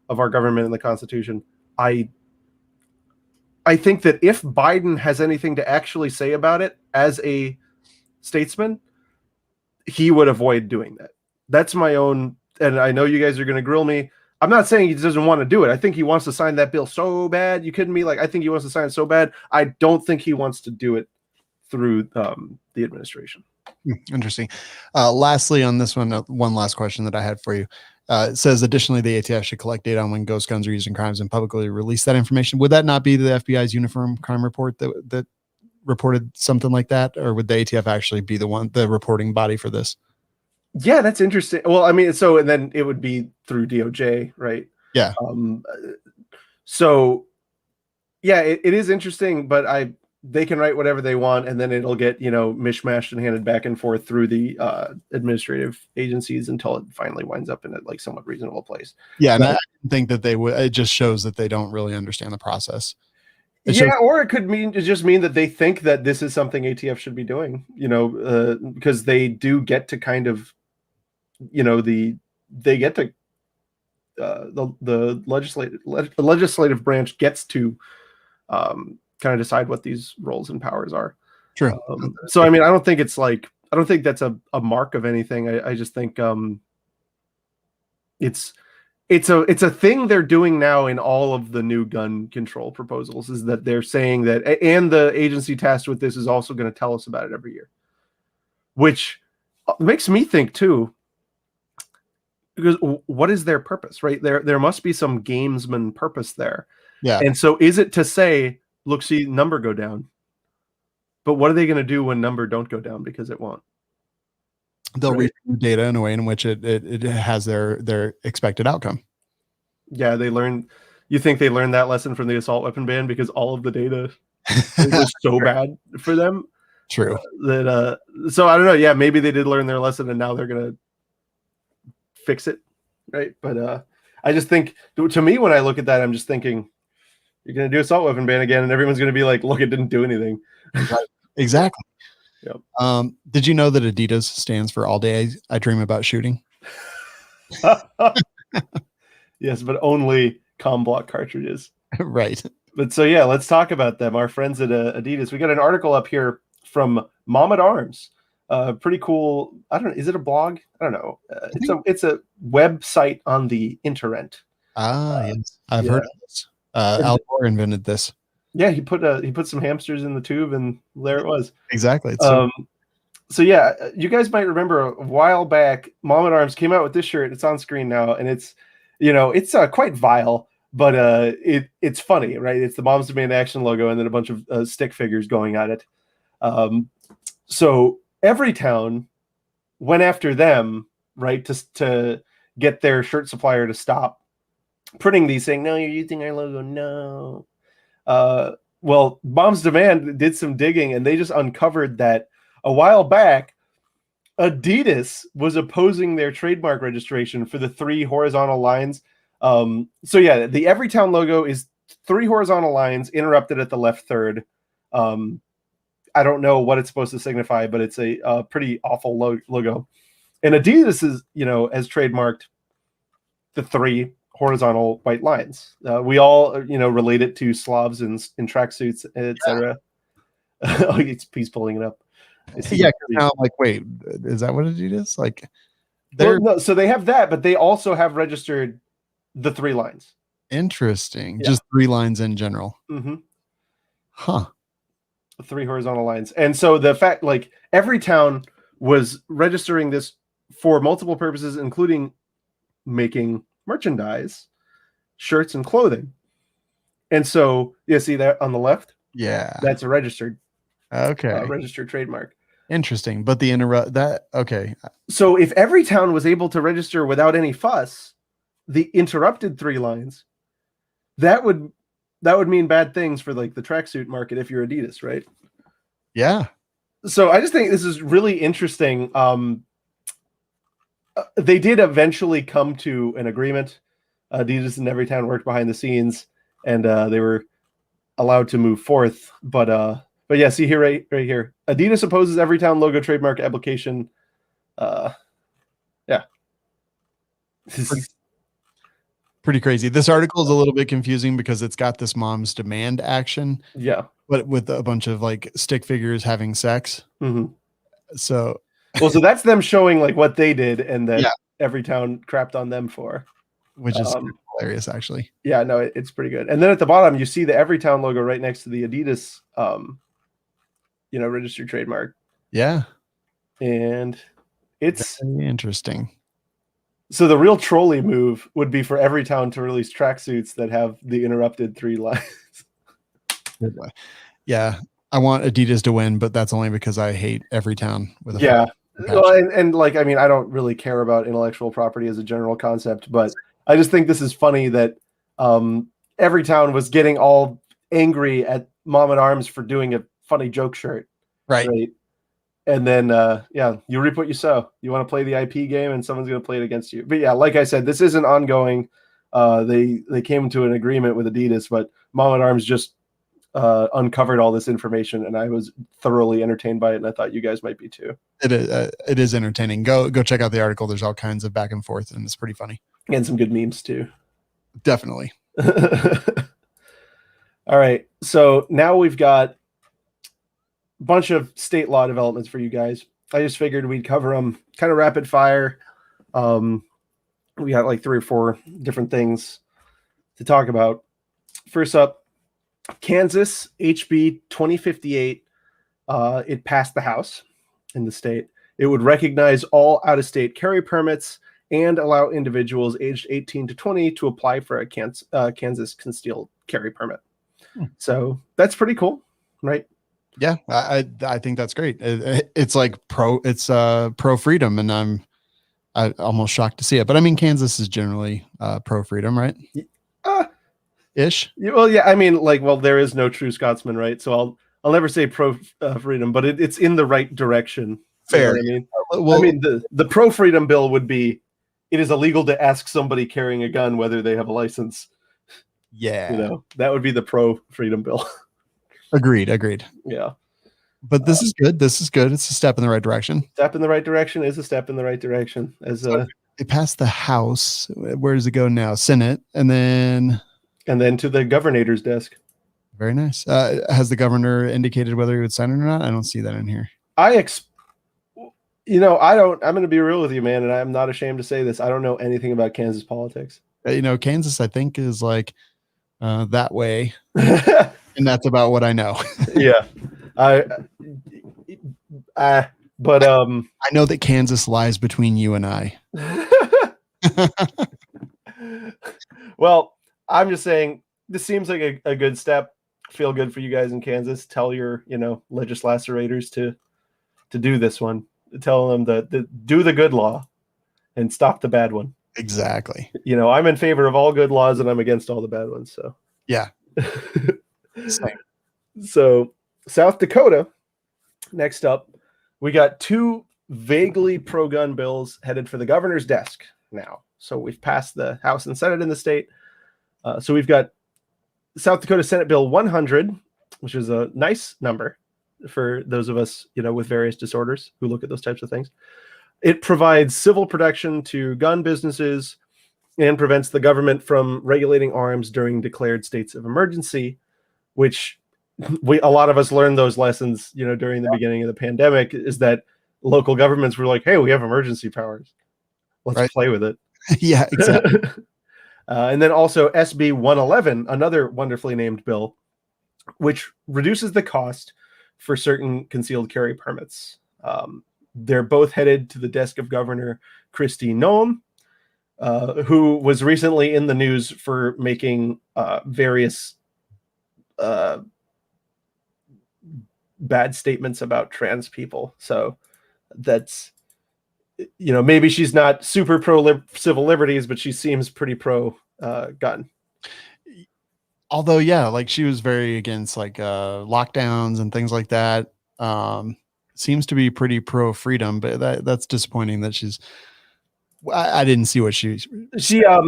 of our government and the Constitution. I think that if Biden has anything to actually say about it as a statesman, he would avoid doing that. That's my own, and I know you guys are going to grill me. I'm not saying he doesn't want to do it. I think he wants to sign that bill so bad. You kidding me? Like, I think he wants to sign it so bad. I don't think he wants to do it through the administration. Interesting. Lastly, on this one, one last question that I had for you. It says, additionally, the ATF should collect data on when ghost guns are used in crimes and publicly release that information. Would that not be the FBI's uniform crime report that reported something like that? Or would the ATF actually be the reporting body for this? Yeah, that's interesting. Well, I mean, and then it would be through DOJ, right? Yeah. So yeah, it is interesting, but they can write whatever they want, and then it'll get, mishmashed and handed back and forth through the administrative agencies until it finally winds up in a like somewhat reasonable place. Yeah, and I think that they would. It just shows that they don't really understand the process. Or it could just mean that they think that this is something ATF should be doing, because they do get to kind of, they get to the legislative branch gets to kind of decide what these roles and powers are. True. So, I mean, I don't think that's a mark of anything. I just think it's a thing they're doing now in all of the new gun control proposals, is that they're saying that, and the agency tasked with this is also going to tell us about it every year, which makes me think too, because what is their purpose, right? There must be some gamesman purpose there. Yeah. And so is it to say, look, see number go down, but what are they going to do when number don't go down? Because it won't. They'll read data in a way in which it has their expected outcome. Yeah, you think they learned that lesson from the assault weapon ban because all of the data was so bad for them? True. So I don't know. Yeah, maybe they did learn their lesson and now they're going to fix it. Right. But I just think, to me, when I look at that, I'm just thinking, you're going to do assault weapon ban again and everyone's going to be like, look, it didn't do anything. Right. Exactly. Yep. Did you know that Adidas stands for All Day I Dream About Shooting? Yes, but only comm block cartridges. Right. But so, yeah, let's talk about them. Our friends at Adidas. We got an article up here from Mom at Arms. Pretty cool. I don't know. Is it a blog? I don't know. It's a website on the internet. Yes. I've heard of this. Al Gore invented this. Yeah, he put some hamsters in the tube and there it was. Exactly. So yeah, you guys might remember a while back, Mom at Arms came out with this shirt. It's on screen now, and it's quite vile, but it's funny, right? It's the Moms Demand Action logo and then a bunch of stick figures going at it. So Everytown went after them, right, to get their shirt supplier to stop printing these saying, no, you're using our logo. No. Well, Moms Demand did some digging and they just uncovered that a while back, Adidas was opposing their trademark registration for the 3 horizontal lines. So yeah, the Everytown logo is 3 horizontal lines interrupted at the left third. I don't know what it's supposed to signify, but it's a pretty awful logo. And Adidas is, has trademarked the 3 horizontal white lines. We all, relate it to Slavs in tracksuits, etc. Yeah. Oh, he's pulling it up. Yeah, now I'm like, wait, is that what Adidas? Like, no, so they have that, but they also have registered the 3 lines. Interesting. Yeah. Just 3 lines in general. Mm-hmm. Huh. 3 horizontal lines. And so the fact, like, Everytown was registering this for multiple purposes, including making merchandise, shirts, and clothing. And so you see that on the left? Yeah. That's a registered trademark. Interesting. But okay. So if Everytown was able to register without any fuss the interrupted 3 lines, that would mean bad things for like the tracksuit market if you're Adidas, right? Yeah. So I just think this is really interesting. They did eventually come to an agreement. Adidas and Everytown worked behind the scenes, and they were allowed to move forth. But yeah, see here, right here, Adidas opposes Everytown logo trademark application. Yeah, pretty crazy. This article is a little bit confusing because it's got this Moms Demand action. Yeah, but with a bunch of like stick figures having sex. Mm-hmm. So that's them showing like what they did and that Everytown crapped on them for, which is hilarious, actually. Yeah, no, it's pretty good. And then at the bottom, you see the Everytown logo right next to the Adidas, registered trademark. Yeah, and it's very interesting. So the real trolley move would be for Everytown to release tracksuits that have the interrupted 3 lines. Yeah, I want Adidas to win, but that's only because I hate Everytown with a yeah. Well, and like, I mean, I don't really care about intellectual property as a general concept, but I just think this is funny that Everytown was getting all angry at Mom at Arms for doing a funny joke shirt, right? And then you reap what you sow. You want to play the IP game, and someone's going to play it against you. But yeah, like I said, this isn't ongoing. They came to an agreement with Adidas, but Mom at Arms just uncovered all this information, and I was thoroughly entertained by it, and I thought you guys might be too. It is entertaining. Go check out the article. There's all kinds of back and forth, and it's pretty funny. And some good memes too. Definitely. All right, so now we've got a bunch of state law developments for you guys. I just figured we'd cover them kind of rapid fire. We got like 3 or 4 different things to talk about. First up, Kansas HB 2058. It passed the House in the state. It would recognize all out-of-state carry permits and allow individuals aged 18 to 20 to apply for a Kansas concealed carry permit. So that's pretty cool, right? Yeah, I think that's great. It's like pro freedom, and I'm almost shocked to see it. But I mean, Kansas is generally pro freedom, right? Ish. Well, yeah. I mean, like, well, there is no true Scotsman, right? So I'll never say pro freedom, but it's in the right direction. Fair. You know what I mean, well, I mean, the pro freedom bill would be, it is illegal to ask somebody carrying a gun whether they have a license. Yeah, that would be the pro freedom bill. Agreed. Yeah. But this is good. This is good. It's a step in the right direction. Step in the right direction is a step in the right direction. It passed the House. Where does it go now? Senate, and then to the governor's desk. Very nice. Has the governor indicated whether he would sign it or not? I don't see that in here. I don't. I'm going to be real with you, man, and I'm not ashamed to say this. I don't know anything about Kansas politics. Kansas, I think, is like that way, and that's about what I know. Yeah. But I know that Kansas lies between you and I. Well, I'm just saying this seems like a good step. Feel good for you guys in Kansas. Tell your legislators to do this one. Tell them to do the good law and stop the bad one. Exactly. You know, I'm in favor of all good laws and I'm against all the bad ones. So Yeah. Same. So South Dakota, next up, we got two vaguely pro-gun bills headed for the governor's desk now. So we've passed the House and Senate in the state. So we've got South Dakota Senate Bill 100, which is a nice number for those of us, you know, with various disorders who look at those types of things. It provides civil protection to gun businesses and prevents the government from regulating arms during declared states of emergency, which a lot of us learned those lessons, you know, during the beginning of the pandemic, is that local governments were like, hey, we have emergency powers. Let's play with it. Yeah, exactly. And then also SB 111, another wonderfully named bill, which reduces the cost for certain concealed carry permits. They're both headed to the desk of Governor Kristi Noem, who was recently in the news for making various bad statements about trans people. So that's, you know, maybe she's not super pro civil liberties, but she seems pretty pro gun. Although, yeah, like she was very against like lockdowns and things like that. Seems to be pretty pro freedom, but that's disappointing that she's. I didn't see what she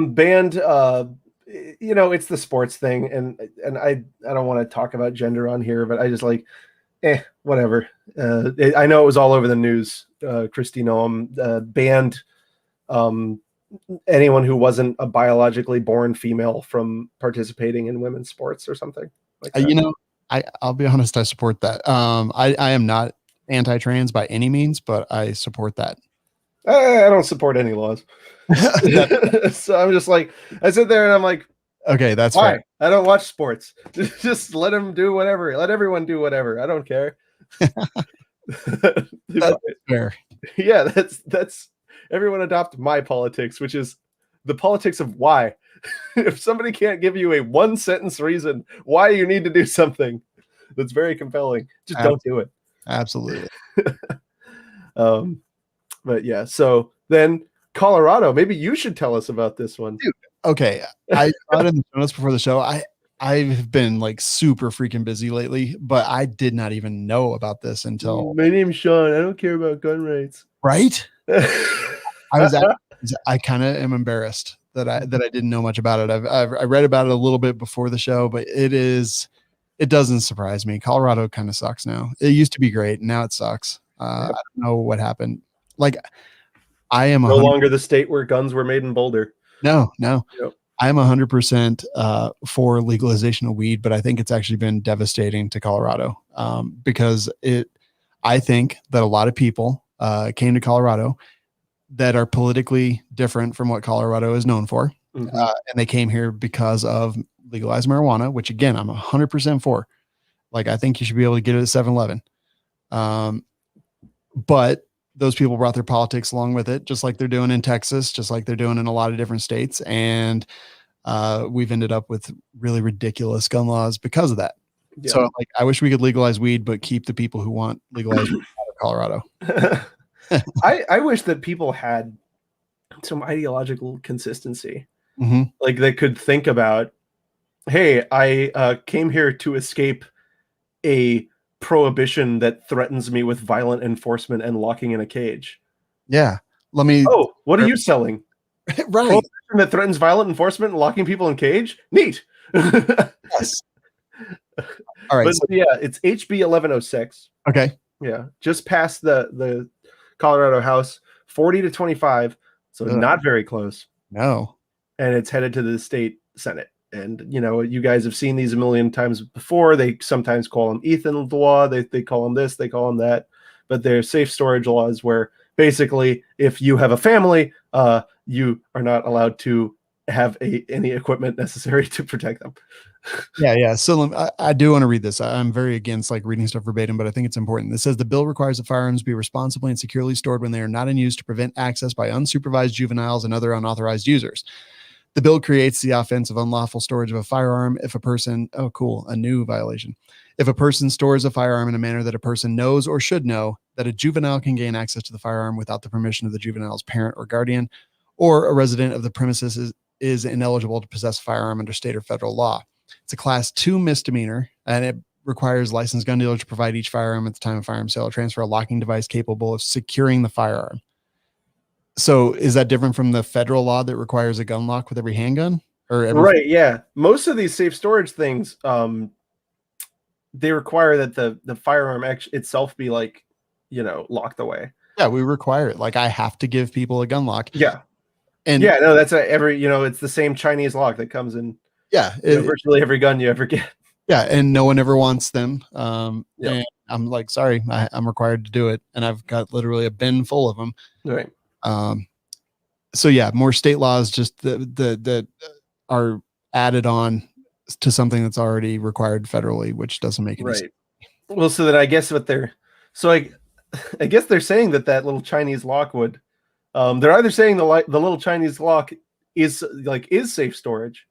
banned. You know, it's the sports thing, and I don't want to talk about gender on here, but I just like, whatever. I know it was all over the news. Kristi Noem banned anyone who wasn't a biologically born female from participating in women's sports or something like that. You know, I'll be honest, I support that. I am not anti-trans by any means, but I support that. I don't support any laws. So I'm just like, I sit there and I'm like, okay, that's why? fair. I don't watch sports. Just let them do whatever. Let everyone do whatever. I don't care. That's fair. Yeah, that's everyone adopt my politics, which is the politics of why. If somebody can't give you a one sentence reason why you need to do something that's very compelling, just don't do it. Absolutely. But yeah, so then Colorado, maybe you should tell us about this one. Dude, okay. I thought in the notes before the show, I've been like super freaking busy lately, but I did not even know about this until. My name's Shawn. I don't care about gun rights. Right? I kind of am embarrassed that I didn't know much about it. I read about it a little bit before the show, but it doesn't surprise me. Colorado kind of sucks now. It used to be great. Now it sucks. I don't know what happened. Like I am no longer the state where guns were made in Boulder. No. Yep. I'm 100% for legalization of weed, but I think it's actually been devastating to Colorado because I think that a lot of people came to Colorado that are politically different from what Colorado is known for. Mm-hmm. And they came here because of legalized marijuana, which again, I'm 100% for. Like, I think you should be able to get it at 7-Eleven. But those people brought their politics along with it, just like they're doing in Texas, just like they're doing in a lot of different states. And we've ended up with really ridiculous gun laws because of that. Yeah. So like, I wish we could legalize weed, but keep the people who want legalized weed out of Colorado. I wish that people had some ideological consistency. Mm-hmm. Like they could think about, hey, I came here to escape a prohibition that threatens me with violent enforcement and locking in a cage. Yeah. Let me. Oh, what are you selling? Right. Prohibition that threatens violent enforcement and locking people in cage? Neat. Yes. All right. But so, yeah, it's HB 1106. Okay. Yeah. Just past the Colorado House, 40-25. So not very close. No. And it's headed to the state Senate. And, you know, you guys have seen these a million times before. They sometimes call them Ethan law. They call them this, they call them that. But they're safe storage laws where basically if you have a family, you are not allowed to have any equipment necessary to protect them. Yeah. So I do want to read this. I'm very against like reading stuff verbatim, but I think it's important. It says the bill requires that firearms be responsibly and securely stored when they are not in use to prevent access by unsupervised juveniles and other unauthorized users. The bill creates the offense of unlawful storage of a firearm if a person, a new violation. If a person stores a firearm in a manner that a person knows or should know that a juvenile can gain access to the firearm without the permission of the juvenile's parent or guardian, or a resident of the premises is ineligible to possess a firearm under state or federal law. It's a class 2 misdemeanor, and it requires licensed gun dealers to provide each firearm at the time of firearm sale or transfer a locking device capable of securing the firearm. So is that different from the federal law that requires a gun lock with every handgun? Right, yeah. Most of these safe storage things, they require that the firearm itself be like, locked away. Yeah, we require it. Like I have to give people a gun lock. Yeah. And yeah, no, that's it's the same Chinese lock that comes in virtually every gun you ever get. Yeah, and no one ever wants them. And I'm like, sorry, I'm required to do it, and I've got literally a bin full of them. Right. So yeah, more state laws just that are added on to something that's already required federally, which doesn't make any sense. Well, so that I guess I guess they're saying that little Chinese lock would. They're either saying the little Chinese lock is safe storage,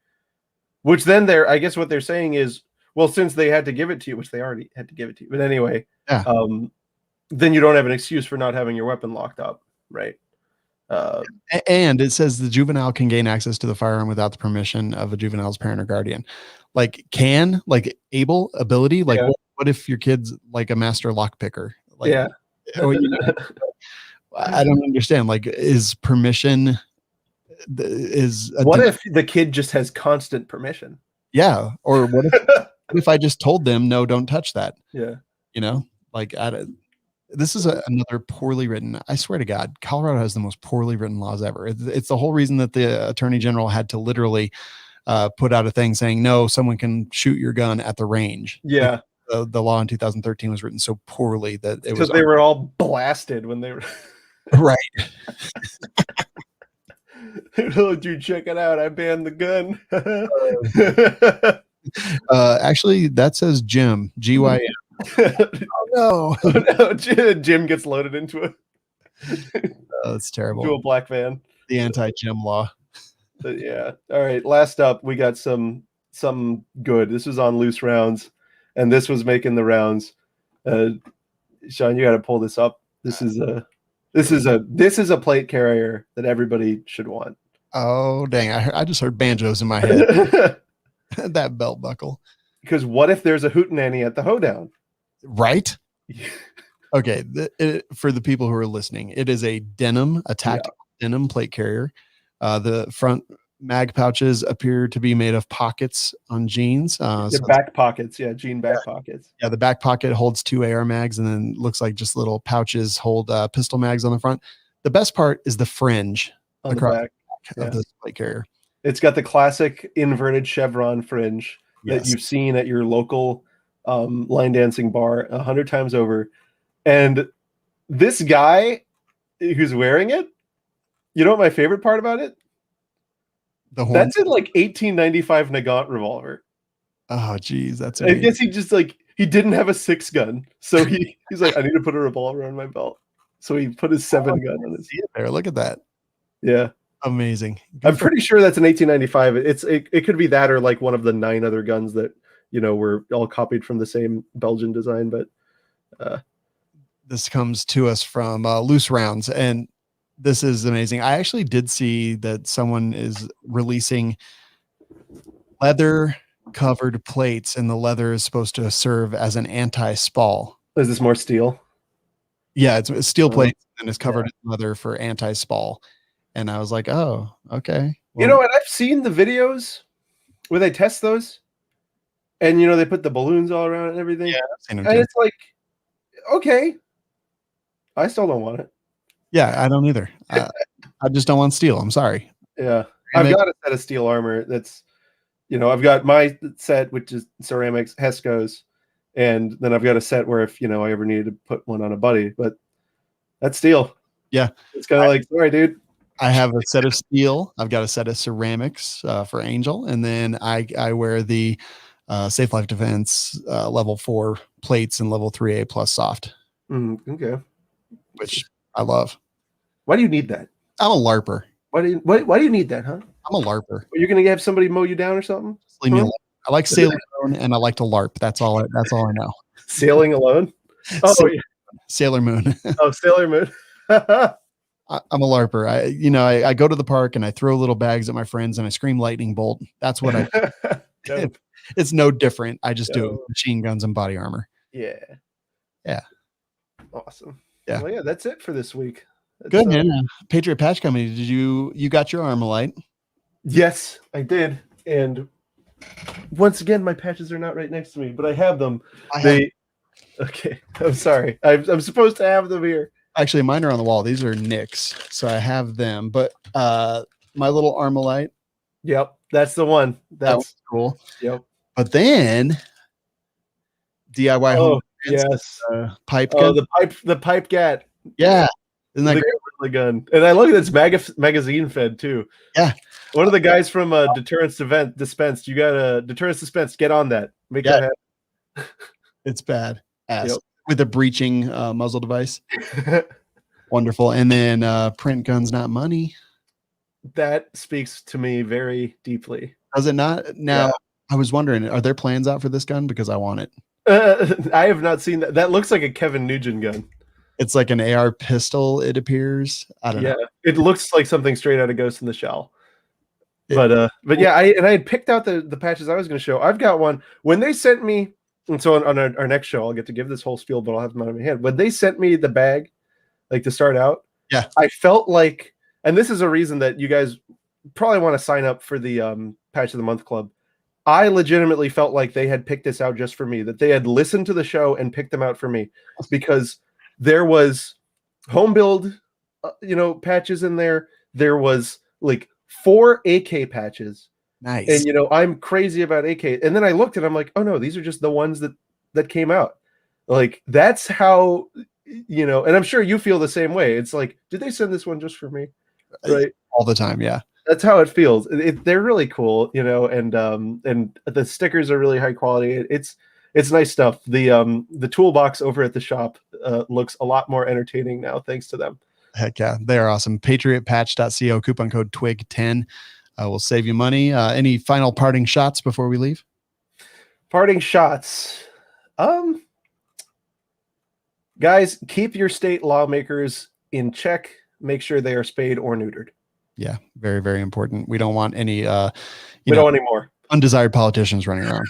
which then I guess what they're saying is, well, since they had to give it to you, which they already had to give it to you, but anyway, then you don't have an excuse for not having your weapon locked up, right? And it says the juvenile can gain access to the firearm without the permission of a juvenile's parent or guardian. Like ability. Like what if your kid's like a master lock picker? Like, I don't understand. Like, is permission what if the kid just has constant permission? Yeah. Or what if I just told them, no, don't touch that? Yeah. This is another poorly written. I swear to God, Colorado has the most poorly written laws ever. It's the whole reason that the attorney general had to literally put out a thing saying, no, someone can shoot your gun at the range. Yeah. The law in 2013 was written so poorly that it was because they were all blasted when they were right. Oh, dude, check it out. I banned the gun. Actually, that says Jim, GYM. Oh, no. Jim gets loaded into it. That's terrible. To a black van. The anti-Jim law. But yeah. All right. Last up, we got some good. This was on Loose Rounds, and this was making the rounds. Shawn, you got to pull this up. This is a plate carrier that everybody should want. Oh dang! I just heard banjos in my head. That belt buckle. Because what if there's a hootenanny at the hoedown? Right. Okay. For the people who are listening, it is a tactical denim plate carrier. The front mag pouches appear to be made of pockets on jeans. Back pockets. Yeah. Jean back pockets. Yeah. The back pocket holds 2 AR mags, and then looks like just little pouches hold pistol mags on the front. The best part is the fringe on the back of this plate carrier. It's got the classic inverted chevron fringe that you've seen at your local line dancing bar 100 times over. And this guy who's wearing it, you know what my favorite part about it? That's in like 1895 Nagant revolver. Oh, geez. That's I guess he just he didn't have a 6 gun. So he's like, I need to put a revolver on my belt. So he put his 7 gun on his. There, look at that. Yeah. Amazing. I'm pretty sure that's an 1895. It could be that or like one of the 9 other guns that were all copied from the same Belgian design. But this comes to us from Loose Rounds, and this is amazing. I actually did see that someone is releasing leather covered plates, and the leather is supposed to serve as an anti-spall. Is this more steel? Yeah, it's steel plate and it's covered in leather for anti-spall. And I was like, oh, okay. Well, you know what? I've seen the videos where they test those, and they put the balloons all around and everything. Yeah, I've seen them too. It's like, okay, I still don't want it. Yeah, I don't either. I just don't want steel. I'm sorry. Yeah, I've got a set of steel armor. That's, I've got my set, which is ceramics Hesco's, and then I've got a set where if I ever needed to put one on a buddy, but that's steel. Yeah, it's kind of like, sorry, dude. I have a set of steel. I've got a set of ceramics for Angel, and then I wear the Safe Life Defense level 4 plates and level 3A plus soft. Okay, which I love. Why do you need that? I'm a LARPer. Why do you need that, huh? I'm a LARPer. You're gonna have somebody mow you down or something? Just leave me alone. I like sailing alone, and I like to LARP. That's all I know. Sailing alone? Oh, Sailor Moon. Oh, Sailor Moon. I'm a LARPer. I go to the park and I throw little bags at my friends and I scream lightning bolt. That's what I do. It's no different. I just do it with machine guns and body armor. Yeah. Yeah. Awesome. Yeah. Well, yeah, that's it for this week. Good, man. Patriot Patch Company. You got your Armalite? Yes, I did. And once again, my patches are not right next to me, but I have them. Okay. I'm sorry. I'm supposed to have them here. Actually, mine are on the wall. These are Nick's, so I have them. But my little Armalite. Yep, that's the one. That's cool. Yep. But then DIY home. Yes. Pipe gun. The pipe gat. Yeah. Isn't that great? The gun. And I look at this magazine fed too. Yeah. One of the guys from Deterrence Dispensed. You got a Deterrence Dispensed. Get on that. Make that happen. It's bad. With a breaching muzzle device. Wonderful. And then print guns, not money. That speaks to me very deeply. Does it not? Now, I was wondering, are there plans out for this gun? Because I want it. I have not seen that. That looks like a Kevin Nugent gun. It's like an AR pistol, it appears. I don't know. It looks like something straight out of Ghost in the Shell. But yeah, I had picked out the patches I was going to show. I've got one. When they sent me, and so on our next show, I'll get to give this whole spiel, but I'll have them out of my hand. When they sent me the bag, like to start out, I felt like, and this is a reason that you guys probably want to sign up for the Patch of the Month Club. I legitimately felt like they had picked this out just for me, that they had listened to the show and picked them out for me, because there was home build, patches in there. There was like 4 AK patches. Nice. And, I'm crazy about AK. And then I looked and I'm like, oh no, these are just the ones that came out. Like, that's how, and I'm sure you feel the same way. It's like, did they send this one just for me? Right. All the time. Yeah. That's how it feels. They're really cool, and the stickers are really high quality. It's nice stuff. The toolbox over at the shop looks a lot more entertaining now, thanks to them. Heck yeah, they are awesome. PatriotPatch.co, coupon code TWIG10 will save you money. Any final parting shots before we leave? Parting shots. Guys, keep your state lawmakers in check. Make sure they are spayed or neutered. Yeah, very, very important. We don't want any we don't want any more undesired politicians running around.